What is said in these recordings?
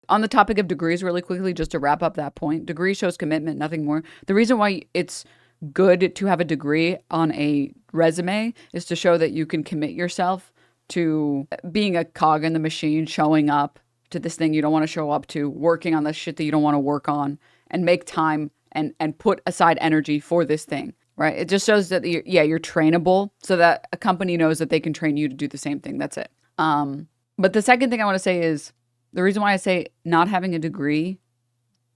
On the topic of degrees really quickly, just to wrap up that point, degree shows commitment, nothing more. The reason why it's good to have a degree on a resume is to show that you can commit yourself to being a cog in the machine, showing up to this thing you don't want to show up to, working on the shit that you don't want to work on, and make time and put aside energy for this thing, right? It just shows that you're trainable, so that a company knows that they can train you to do the same thing. That's it. But the second thing I want to say is the reason why I say not having a degree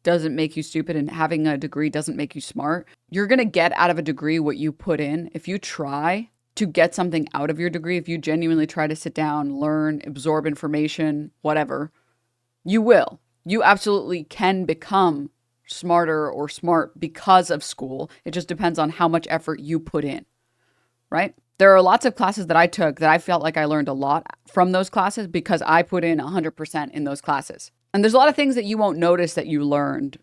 doesn't make you stupid and having a degree doesn't make you smart. You're going to get out of a degree what you put in. If you try to get something out of your degree, if you genuinely try to sit down, learn, absorb information, whatever, you will. You absolutely can become smarter or smart because of school. It just depends on how much effort you put in, right? There are lots of classes that I took that I felt like I learned a lot from those classes because I put in 100% in those classes. And there's a lot of things that you won't notice that you learned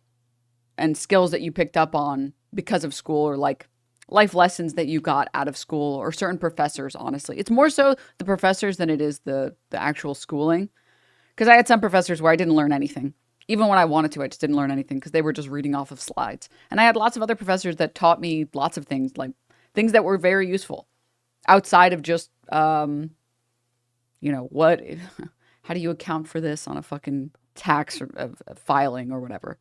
and skills that you picked up on because of school, or like life lessons that you got out of school, or certain professors, honestly. It's more so the professors than it is the actual schooling. Because I had some professors where I didn't learn anything. Even when I wanted to, I just didn't learn anything because they were just reading off of slides. And I had lots of other professors that taught me lots of things, like things that were very useful outside of just, how do you account for this on a fucking tax or filing or whatever.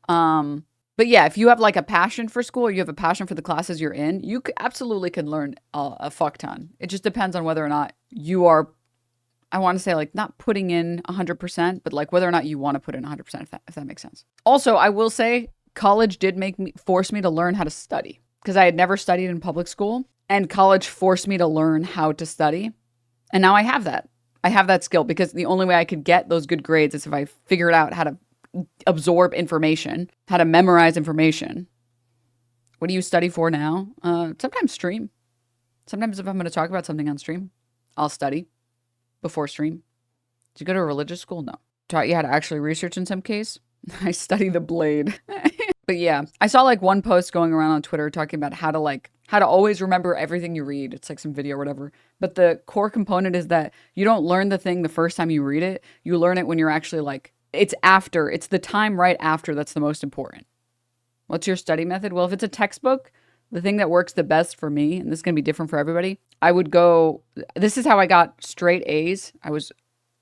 But yeah, if you have like a passion for school, or you have a passion for the classes you're in, you absolutely can learn a fuck ton. It just depends on whether or not you are, I want to say, like, not putting in 100%, but like whether or not you want to put in 100%, if that makes sense. Also, I will say college did force me to learn how to study, because I had never studied in public school, and college forced me to learn how to study. And now I have that. I have that skill, because the only way I could get those good grades is if I figured out how to absorb information, how to memorize information. What do you study for now? Sometimes stream. Sometimes if I'm going to talk about something on stream, I'll study before stream. Did you go to a religious school? No. Taught you how to actually research in some case? I study the blade. But yeah, I saw like one post going around on Twitter talking about how to always remember everything you read. It's like some video or whatever. But the core component is that you don't learn the thing the first time you read it. You learn it when you're actually like, it's the time right after that's the most important. What's your study method? Well, if it's a textbook, the thing that works the best for me, and this is going to be different for everybody, this is how I got straight A's.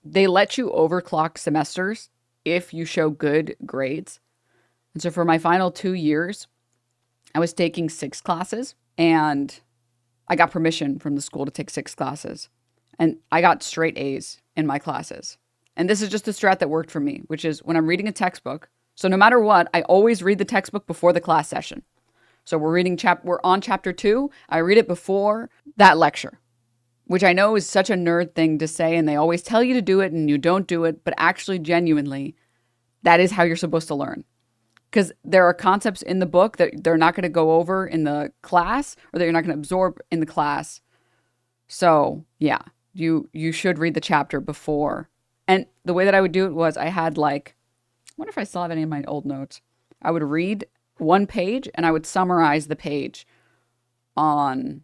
They let you overclock semesters if you show good grades. And so for my final 2 years, I was taking 6 classes, and I got permission from the school to take 6 classes. And I got straight A's in my classes. And this is just a strat that worked for me, which is when I'm reading a textbook. So no matter what, I always read the textbook before the class session. So we're on chapter 2. I read it before that lecture, which I know is such a nerd thing to say, and they always tell you to do it and you don't do it, but actually genuinely, that is how you're supposed to learn. Because there are concepts in the book that they're not going to go over in the class, or that you're not going to absorb in the class. So yeah, you should read the chapter before. And the way that I would do it was I had I wonder if I still have any of my old notes. I would read one page and I would summarize the page in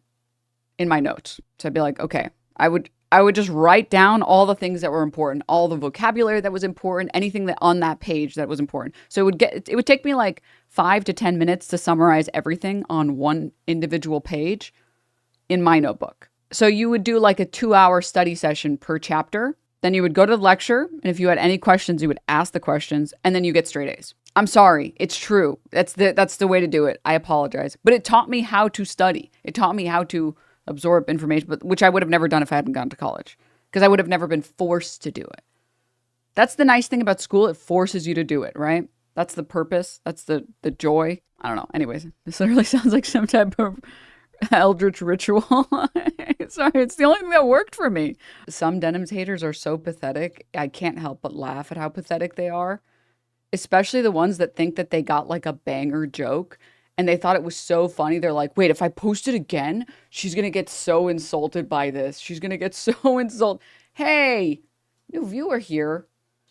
my notes. So I'd be like, okay, I would just write down all the things that were important, all the vocabulary that was important, anything that on that page that was important. So it would take me like 5 to 10 minutes to summarize everything on one individual page in my notebook. So you would do like a 2-hour study session per chapter. Then you would go to the lecture, and if you had any questions, you would ask the questions, and then you get straight A's. I'm sorry, it's true. That's the way to do it. I apologize. But it taught me how to study. It taught me how to absorb information, which I would have never done if I hadn't gone to college, because I would have never been forced to do it. That's the nice thing about school. It forces you to do it, right? That's the purpose. That's the joy. I don't know. Anyways, this literally sounds like some type of eldritch ritual. Sorry, it's the only thing that worked for me. Some Denims haters are so pathetic. I can't help but laugh at how pathetic they are. Especially the ones that think that they got like a banger joke and they thought it was so funny. They're like, wait, if I post it again, she's going to get so insulted by this. She's going to get so insulted. Hey, new viewer here.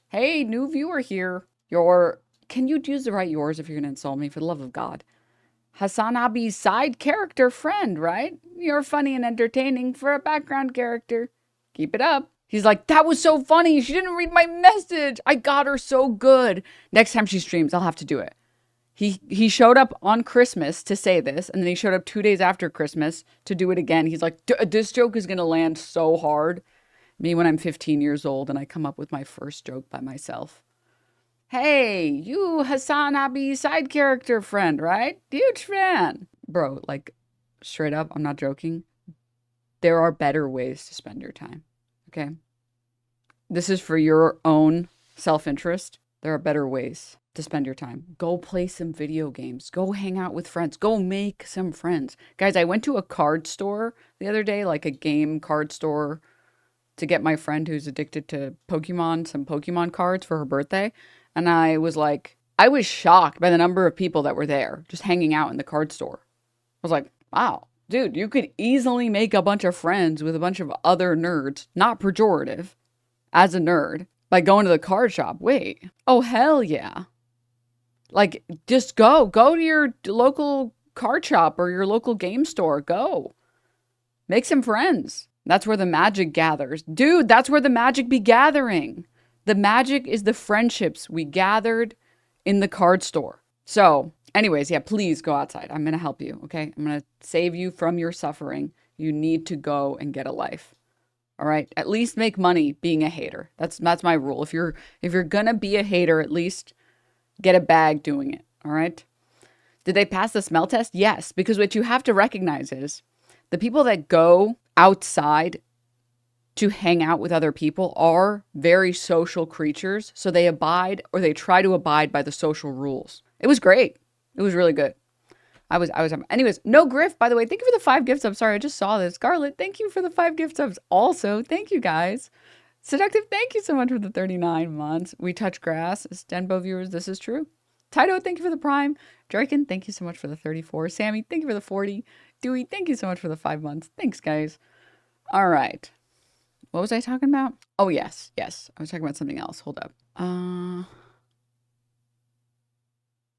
Hey, new viewer here. Can you use the right yours if you're going to insult me, for the love of God? Hassan Abi's side character friend, right? You're funny and entertaining for a background character. Keep it up. He's like, that was so funny. She didn't read my message. I got her so good. Next time she streams, I'll have to do it. He showed up on Christmas to say this, and then he showed up 2 days after Christmas to do it again. He's like, this joke is going to land so hard. Me when I'm 15 years old and I come up with my first joke by myself. Hey, you Hassan Abi side character friend, right? Huge fan. Bro, like, straight up, I'm not joking. There are better ways to spend your time, okay? This is for your own self-interest. There are better ways to spend your time. Go play some video games. Go hang out with friends. Go make some friends. Guys, I went to a card store the other day, like a game card store, to get my friend who's addicted to Pokemon some Pokemon cards for her birthday. And I was shocked by the number of people that were there just hanging out in the card store. I was like, wow, dude, you could easily make a bunch of friends with a bunch of other nerds, not pejorative, as a nerd, by going to the card shop. Wait, oh, hell yeah. Like, just go to your local card shop or your local game store. Go. Make some friends. That's where the magic gathers. Dude, that's where the magic be gathering. The magic is the friendships we gathered in the card store. So, anyways, yeah, please go outside. I'm going to help you, okay? I'm going to save you from your suffering. You need to go and get a life. All right? At least make money being a hater. That's my rule. If you're going to be a hater, at least get a bag doing it. All right? Did they pass the smell test? Yes, because what you have to recognize is the people that go outside to hang out with other people are very social creatures. So they abide, or they try to abide by the social rules. It was great. It was really good. Anyways, no Griff, by the way, thank you for the 5 gift subs. Sorry, I just saw this. Scarlett, thank you for the 5 gift subs. Also, thank you guys. Seductive, thank you so much for the 39 months. We touch grass. As Denbo viewers, this is true. Taito, thank you for the prime. Draken, thank you so much for the 34. Sammy, thank you for the 40. Dewey, thank you so much for the 5 months. Thanks, guys. All right. What was I talking about? Oh, yes. I was talking about something else. Hold up.